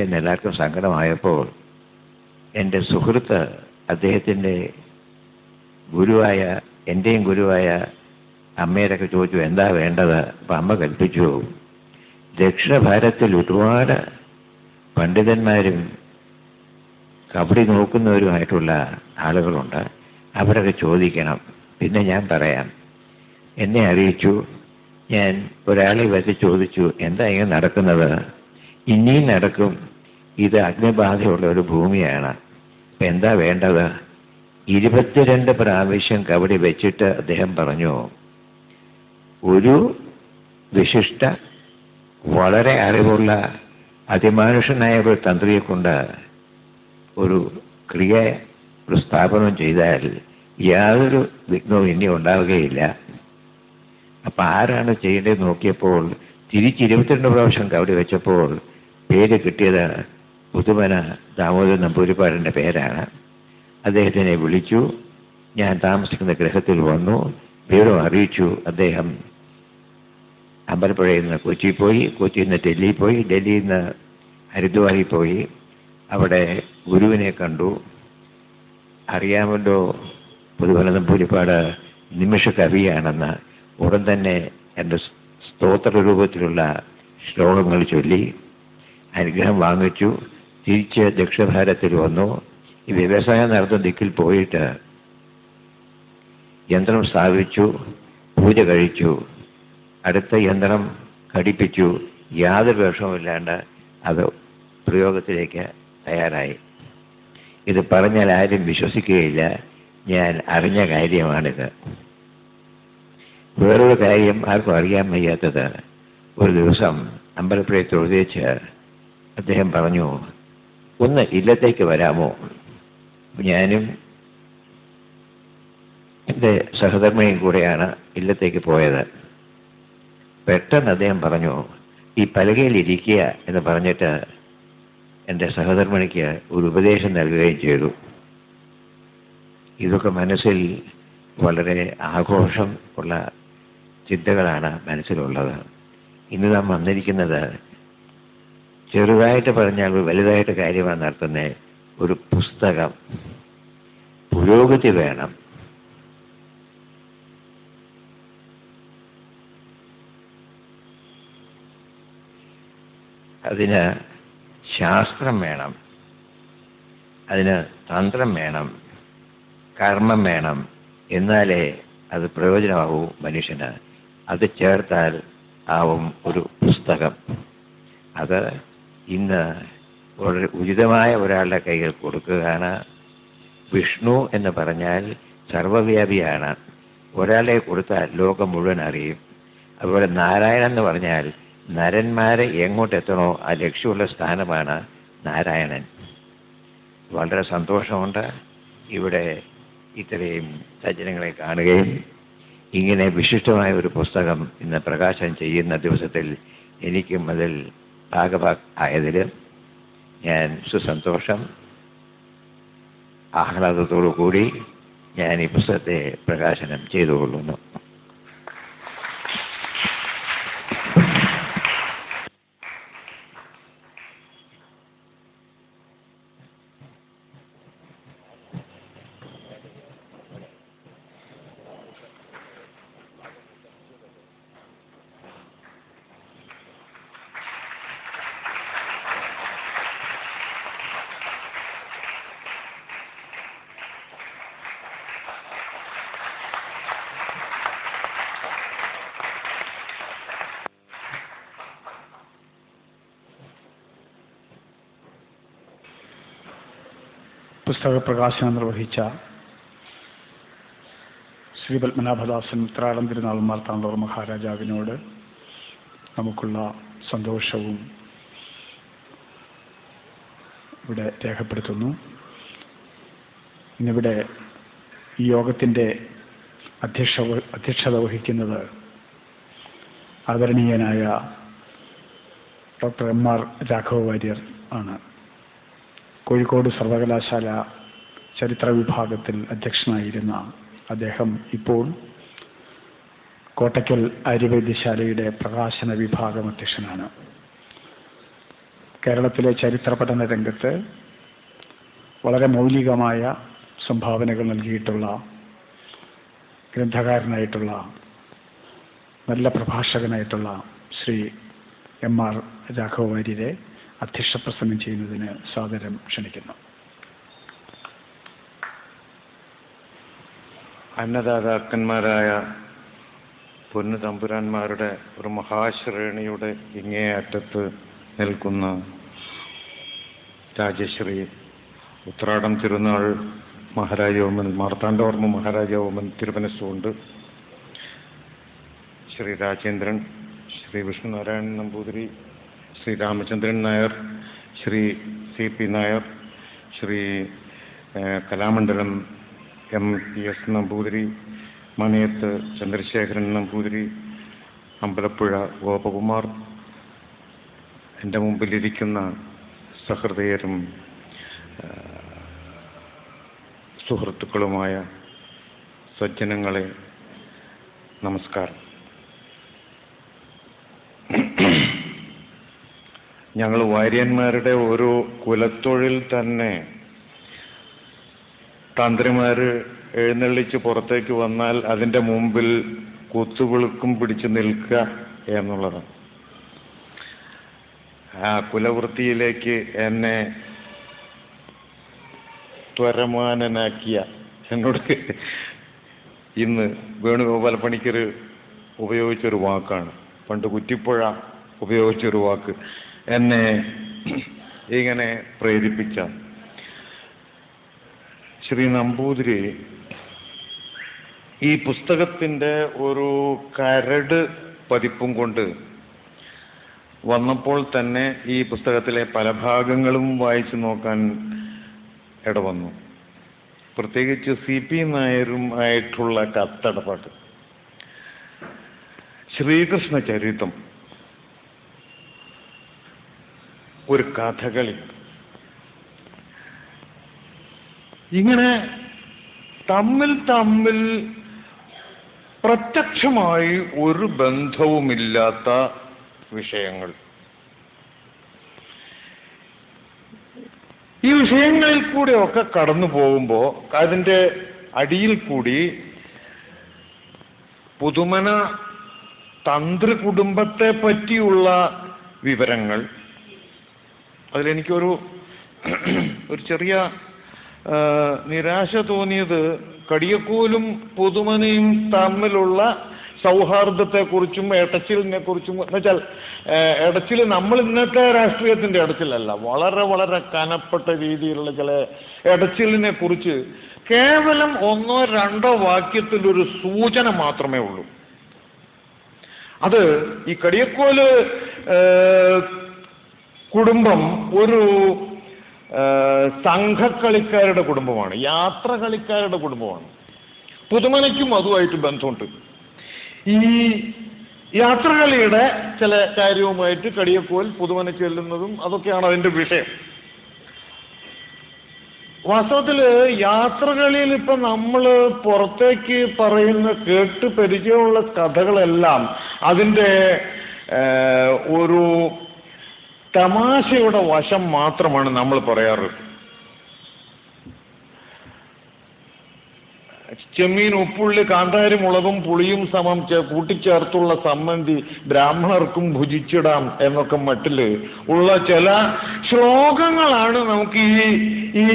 വേണ്ടതെന്ന് എല്ലാവർക്കും സങ്കടമായപ്പോൾ എൻ്റെ സുഹൃത്ത് അദ്ദേഹത്തിൻ്റെ ഗുരുവായ എൻ്റെയും ഗുരുവായ അമ്മയോടൊക്കെ ചോദിച്ചു എന്താ വേണ്ടത്. അപ്പം അമ്മ കൽപ്പിച്ചു, ദക്ഷിണ ഭാരതത്തിൽ ഒരുപാട് പണ്ഡിതന്മാരും കബഡി നോക്കുന്നവരുമായിട്ടുള്ള ആളുകളുണ്ട്, അവരൊക്കെ ചോദിക്കണം, പിന്നെ ഞാൻ പറയാം. എന്നെ അറിയിച്ചു. ഞാൻ ഒരാളെ വെച്ച് ചോദിച്ചു, എന്താ ഇങ്ങനെ നടക്കുന്നത്? ഇനിയും നടക്കും, ഇത് അഗ്നിബാധയുള്ള ഒരു ഭൂമിയാണ്, ഇപ്പം എന്താ വേണ്ടത്? 22 പ്രാവശ്യം കബഡി വെച്ചിട്ട് അദ്ദേഹം പറഞ്ഞു, ഒരു വിശിഷ്ട വളരെ അറിവുള്ള അതിമാനുഷനായ ഒരു തന്ത്രിയെ കൊണ്ട് ഒരു ക്രിയ ഒരു സ്ഥാപനം ചെയ്താൽ യാതൊരു വിഘ്നവും ഇനി ഉണ്ടാവുകയില്ല. അപ്പം ആരാണ് ചെയ്യേണ്ടത് നോക്കിയപ്പോൾ 22 പ്രാവശ്യം കബഡി വെച്ചപ്പോൾ പേര് കിട്ടിയത് പുതുമന ദാമോദരൻ നമ്പൂതിരിപ്പാടിൻ്റെ പേരാണ്. അദ്ദേഹത്തിനെ വിളിച്ചു. ഞാൻ താമസിക്കുന്ന ഗൃഹത്തിൽ വന്നു, വിവരം അറിയിച്ചു. അദ്ദേഹം അമ്പലപ്പുഴയിൽ നിന്ന് കൊച്ചി പോയി, കൊച്ചിയിൽ നിന്ന് ഡൽഹി പോയി, ഡൽഹിയിൽ നിന്ന് ഹരിദ്വാറിൽ പോയി. അവിടെ ഗുരുവിനെ കണ്ടു. അറിയാമല്ലോ പുതുമന നമ്പൂതിരിപ്പാട് നിമിഷ കവിയാണെന്ന്. ഉടൻ തന്നെ എൻ്റെ സ്തോത്ര രൂപത്തിലുള്ള ശ്ലോകങ്ങൾ ചൊല്ലി അനുഗ്രഹം വാങ്ങിച്ചു. തിരിച്ച് ദക്ഷിണ ഭാരതത്തിൽ വന്നു. ഈ വ്യവസായം നടത്തുന്ന ദിക്കിൽ പോയിട്ട് യന്ത്രം സ്ഥാപിച്ചു, പൂജ കഴിച്ചു, അടുത്ത യന്ത്രം ഘടിപ്പിച്ചു. യാതൊരു വിഷമമില്ലാണ്ട് അത് പ്രയോഗത്തിലേക്ക് തയ്യാറായി. ഇത് പറഞ്ഞാൽ ആരും വിശ്വസിക്കുകയില്ല, ഞാൻ അറിഞ്ഞ കാര്യമാണിത്. വേറൊരു കാര്യം ആർക്കും അറിയാൻ വയ്യാത്തത്, ഒരു ദിവസം അമ്പലപ്പുഴയെ തൊഴുതേച്ച് അദ്ദേഹം പറഞ്ഞു, ഒന്ന് ഇല്ലത്തേക്ക് വരാമോ? ഞാനും എൻ്റെ സഹധർമ്മിണിയും കൂടെയാണ് ഇല്ലത്തേക്ക് പോയത്. പെട്ടെന്ന് അദ്ദേഹം പറഞ്ഞു, ഈ പലകയിൽ ഇരിക്കുക എന്ന് പറഞ്ഞിട്ട് എൻ്റെ സഹധർമ്മിണിക്ക് ഒരു ഉപദേശം നൽകുകയും ചെയ്തു. ഇതൊക്കെ മനസ്സിൽ വളരെ ആഘോഷം ഉള്ള ചിന്തകളാണ് മനസ്സിലുള്ളത്. ഇന്ന് നാം വന്നിരിക്കുന്നത് ചെറുതായിട്ട് പറഞ്ഞാൽ വലുതായിട്ട് കാര്യമാണ് നടത്തുന്നത്. ഒരു പുസ്തകം, പുരോഗതി വേണം. അതിന് ശാസ്ത്രം വേണം, അതിന് തന്ത്രം വേണം, കർമ്മം വേണം. എന്നാലേ അത് പ്രയോജനമാകൂ മനുഷ്യന്. അത് ചേർത്താൽ ആവും ഒരു പുസ്തകം. അത് ഇന്ന് വളരെ ഉചിതമായ ഒരാളുടെ കയ്യിൽ കൊടുക്കുകയാണ്. വിഷ്ണു എന്ന് പറഞ്ഞാൽ സർവവ്യാപിയാണ്. ഒരാളെ കൊടുത്താൽ ലോകം മുഴുവൻ അറിയും. അതുപോലെ നാരായണൻ എന്ന് പറഞ്ഞാൽ നരന്മാരെ എങ്ങോട്ടെത്തണോ ആ ലക്ഷ്യമുള്ള സ്ഥാനമാണ് നാരായണൻ. വളരെ സന്തോഷമുണ്ട് ഇവിടെ ഇത്രയും സജ്ജനങ്ങളെ കാണുകയും ഇങ്ങനെ വിശിഷ്ടമായ ഒരു പുസ്തകം ഇന്ന് പ്രകാശനം ചെയ്യുന്ന ദിവസത്തിൽ എനിക്കും അതിൽ ഭാഗമായതിൽ ഞാൻ സുസന്തോഷം ആഹ്ലാദത്തോടു കൂടി ഞാൻ ഈ പുസ്തകത്തെ പ്രകാശനം ചെയ്തുകൊള്ളുന്നു. പുസ്തക പ്രകാശനം നിർവഹിച്ച ശ്രീ പത്മനാഭദാസൻ ഉത്രാടം തിരുനാൾ മാർത്താണ്ഡവർ മഹാരാജാവിനോട് നമുക്കുള്ള സന്തോഷവും ഇവിടെ രേഖപ്പെടുത്തുന്നു. ഇന്നിവിടെ ഈ യോഗത്തിൻ്റെ അധ്യക്ഷത വഹിക്കുന്നത് ആദരണീയനായ ഡോക്ടർ എം.ആർ. രാഘവ വാര്യർ ആണ്. കോഴിക്കോട് സർവകലാശാല ചരിത്ര വിഭാഗത്തിൽ അധ്യക്ഷനായിരുന്ന അദ്ദേഹം ഇപ്പോൾ കോട്ടയ്ക്കൽ ആര്യവൈദ്യശാലയുടെ പ്രകാശന വിഭാഗം അധ്യക്ഷനാണ്. കേരളത്തിലെ ചരിത്ര പഠന രംഗത്ത് വളരെ മൗലികമായ സംഭാവനകൾ നൽകിയിട്ടുള്ള ഗ്രന്ഥകാരനായിട്ടുള്ള നല്ല പ്രഭാഷകനായിട്ടുള്ള ശ്രീ എം.ആർ. രാഘവ വാര്യരെ അധ്യക്ഷ പ്രസംഗം ചെയ്യുന്നതിന് സാദരം ക്ഷണിക്കുന്നു. അന്നദാതാക്കന്മാരായ പൊന്നു തമ്പുരാന്മാരുടെ ഒരു മഹാശ്രേണിയുടെ ഇങ്ങേയറ്റത്ത് നിൽക്കുന്ന രാജശ്രീ ഉത്രാടം തിരുനാൾ മഹാരാജോമൻ മാർത്താണ്ഡവർമ്മ മഹാരാജോമൻ തിരുവനന്തപുരത്തുണ്ട്. ശ്രീ രാജേന്ദ്രൻ, ശ്രീ വിഷ്ണുനാരായണൻ നമ്പൂതിരി, ശ്രീ രാമചന്ദ്രൻ നായർ, ശ്രീ C.P. നായർ, ശ്രീ കലാമണ്ഡലം M.P.S. നമ്പൂതിരി, മനയത്ത് ചന്ദ്രശേഖരൻ നമ്പൂതിരി, അമ്പലപ്പുഴ ഗോപകുമാർ, എൻ്റെ മുമ്പിലിരിക്കുന്ന സഹൃദയരും സുഹൃത്തുക്കളുമായ സജ്ജനങ്ങളെ നമസ്കാരം. ഞങ്ങൾ വാര്യന്മാരുടെ ഒരു കുലത്തൊഴിൽ തന്നെ തന്ത്രിമാര് എഴുന്നള്ളിച്ച് പുറത്തേക്ക് വന്നാൽ അതിൻ്റെ മുമ്പിൽ കുത്തുവിളുക്കും പിടിച്ചു നിൽക്കുക എന്നുള്ളതാണ്. ആ കുലവൃത്തിയിലേക്ക് എന്നെ ത്വരമാനനാക്കിയ എന്നോട് ഇന്ന് വേണുഗോപാല പണിക്കർ ഉപയോഗിച്ചൊരു വാക്കാണ്, പണ്ട് കുറ്റിപ്പുഴ ഉപയോഗിച്ചൊരു വാക്ക്, എന്നെ ഇങ്ങനെ പ്രേരിപ്പിച്ച ശ്രീ നമ്പൂതിരി ഈ പുസ്തകത്തിൻ്റെ ഒരു കരട് പതിപ്പും കൊണ്ട് വന്നപ്പോൾ തന്നെ ഈ പുസ്തകത്തിലെ പല ഭാഗങ്ങളും വായിച്ചു നോക്കാൻ ഇടവന്നു. പ്രത്യേകിച്ച് C.P. നായരും ആയിട്ടുള്ള കത്തടപാട്, ശ്രീകൃഷ്ണ ചരിതം, ഒരു കഥകളി, ഇങ്ങനെ തമ്മിൽ പ്രത്യക്ഷമായി ഒരു ബന്ധവുമില്ലാത്ത വിഷയങ്ങൾ. ഈ വിഷയങ്ങളിൽ കൂടെയൊക്കെ കടന്നു പോകുമ്പോൾ അതിൻ്റെ അടിയിൽ കൂടി പുതുമന തന്ത്രി കുടുംബത്തെ പറ്റിയുള്ള വിവരങ്ങൾ. അതിലെനിക്കൊരു ചെറിയ നിരാശ തോന്നിയത് കടിയക്കോലും പുതുമനയും തമ്മിലുള്ള സൗഹാർദ്ദത്തെക്കുറിച്ചും എടച്ചിലിനെ കുറിച്ചും, എന്നുവെച്ചാൽ എടച്ചിൽ നമ്മൾ ഇന്നത്തെ രാഷ്ട്രീയത്തിൻ്റെ എടച്ചിലല്ല, വളരെ വളരെ കനപ്പെട്ട രീതിയിലുള്ള ചില എടച്ചിലിനെ കുറിച്ച് കേവലം 1-2 വാക്യത്തിലൊരു സൂചന മാത്രമേ ഉള്ളൂ. അത് ഈ കടിയക്കോല് കുടുംബം ഒരു സംഘക്കളിക്കാരുടെ കുടുംബമാണ്, യാത്ര കളിക്കാരുടെ കുടുംബമാണ്. പുതുമനയ്ക്കും അതുമായിട്ട് ബന്ധമുണ്ട്. ഈ യാത്രകളിയുടെ ചില കാര്യവുമായിട്ട് കടിയക്കോൽ പുതുമന ചെല്ലുന്നതും അതൊക്കെയാണ് അതിൻ്റെ വിഷയം. വാസ്തവത്തിൽ യാത്രകളിൽ ഇപ്പം നമ്മൾ പുറത്തേക്ക് പറയുന്ന കേട്ട് പരിചയമുള്ള കഥകളെല്ലാം അതിൻ്റെ ഒരു തമാശയുടെ വശം മാത്രമാണ് നമ്മൾ പറയാറ്. ചെമ്മീൻ, ഉപ്പുള്ളി, കാന്താരി, മുളകും പുളിയും സമം കൂട്ടിച്ചേർത്തുള്ള സമ്മന്തി ബ്രാഹ്മണർക്കും ഭുജിച്ചിടാം എന്നൊക്കെ മട്ടില് ഉള്ള ചില ശ്ലോകങ്ങളാണ് നമുക്ക് ഈ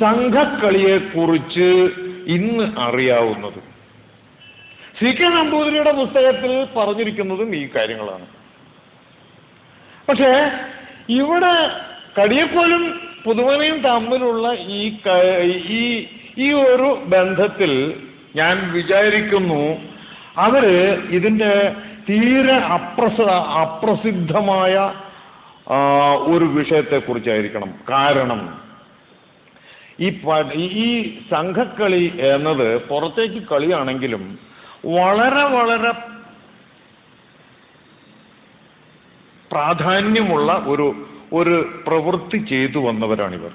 സംഘക്കളിയെ കുറിച്ച് ഇന്ന് അറിയാവുന്നത്. C.K. നമ്പൂതിരിയുടെ പുസ്തകത്തിൽ പറഞ്ഞിരിക്കുന്നതും ഈ കാര്യങ്ങളാണ്. പക്ഷേ ഇവിടെ കടിയക്കോലും പുതുമനയും തമ്മിലുള്ള ഈ ഒരു ബന്ധത്തിൽ ഞാൻ വിചാരിക്കുന്നു അവര് ഇതിൻ്റെ തീരെ അപ്രസിദ്ധമായ ഒരു വിഷയത്തെക്കുറിച്ചായിരിക്കണം. കാരണം ഈ സംഘക്കളി എന്നത് പുറത്തേക്ക് കളിയാണെങ്കിലും വളരെ വളരെ പ്രാധാന്യമുള്ള ഒരു പ്രവൃത്തി ചെയ്തു വന്നവരാണിവർ.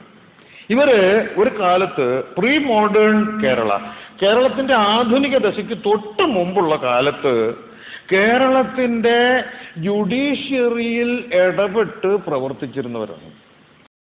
ഇവര് ഒരു കാലത്ത് പ്രീ മോഡേൺ കേരളത്തിന്റെ ആധുനിക ദശയ്ക്ക് തൊട്ട് മുമ്പുള്ള കാലത്ത് കേരളത്തിന്റെ ജുഡീഷ്യറിയിൽ ഇടപെട്ട് പ്രവർത്തിച്ചിരുന്നവരാണ്.